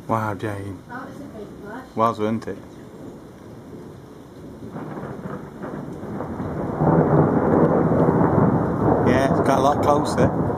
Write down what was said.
Wow, Jane. That was a big flash. Was, wasn't it? Yeah, it's got a lot closer.